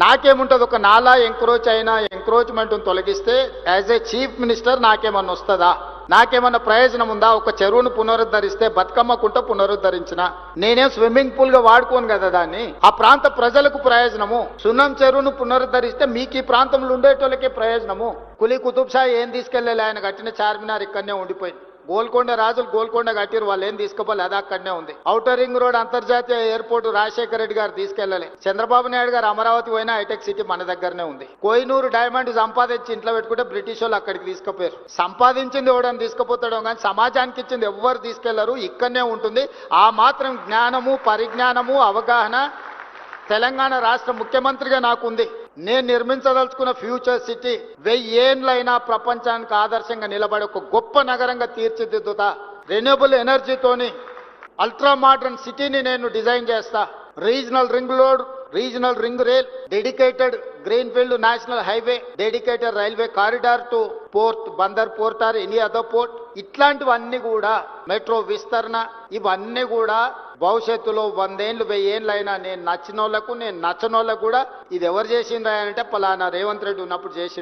నాకేముంటుంది? ఒక నాలా ఎంక్రోచ్ అయినా ఎంక్రోచ్మెంట్ తొలగిస్తే యాజ్ ఏ చీఫ్ మినిస్టర్ నాకేమన్నా వస్తుందా? నాకేమన్నా ప్రయోజనం ఉందా? ఒక చెరువును పునరుద్ధరిస్తే బతుకమ్మ కుంట పునరుద్ధరించిన నేనేం స్విమ్మింగ్ పూల్ గా వాడుకోను కదా దాన్ని. ఆ ప్రాంత ప్రజలకు ప్రయోజనము. సున్నం చెరువును పునరుద్ధరిస్తే మీకు ఈ ప్రాంతంలో ఉండేటోళ్ళకే ప్రయోజనము. కులీ కుతుబ్ షా ఏం తీసుకెళ్ళలే, ఆయన కట్టిన చార్మినార్ ఇక్కడనే ఉండిపోయింది. గోల్కొండ రాజులు గోల్కొండ కట్టిరు, వాళ్ళు ఏం తీసుకోవాలి, అది అక్కడనే ఉంది. ఔటర్ రింగ్ రోడ్ అంతర్జాతీయ ఎయిర్పోర్ట్ రాజశేఖర రెడ్డి గారు తీసుకెళ్లలే. చంద్రబాబు నాయుడు గారు అమరావతి పోయినా హైటెక్ సిటీ మన దగ్గరనే ఉంది. కోహినూరు డైమండ్ సంపాదించి ఇంట్లో పెట్టుకుంటే బ్రిటిష్ వాళ్ళు అక్కడికి తీసుకుపోయారు. సంపాదించింది ఎవడని తీసుకుపోతాడో కానీ సమాజానికి ఇచ్చింది ఎవ్వరు తీసుకెళ్లరు, ఇక్కడనే ఉంటుంది. ఆ మాత్రం జ్ఞానము, పరిజ్ఞానము, అవగాహన తెలంగాణ రాష్ట్ర ముఖ్యమంత్రిగా నాకుంది. నేను నిర్మించదలుచుకున్న ఫ్యూచర్ సిటీ 1000 ఏళ్లైనా ప్రపంచానికి ఆదర్శంగా నిలబడే ఒక గొప్ప నగరంగా తీర్చిదిద్దుతా. రెన్యూబుల్ ఎనర్జీతోని అల్ట్రా మోడర్న్ సిటీని నేను డిజైన్ చేస్తా. Regional ring road, regional ring rail, dedicated greenfield national highway, dedicated railway corridor to port, Bandar port or any other port, ఇట్లాంటివన్నీ కూడా, మెట్రో విస్తరణ, ఇవన్నీ కూడా భవిష్యత్తులో 100 ఏళ్ళు 1000 ఏళ్ళైనా నేను నచ్చినోళ్లకు నేను నచ్చనోళ్ళకు కూడా ఇది ఎవరు చేసిండ్రా అంటే పలానా రేవంత్ రెడ్డి ఉన్నప్పుడు చేసి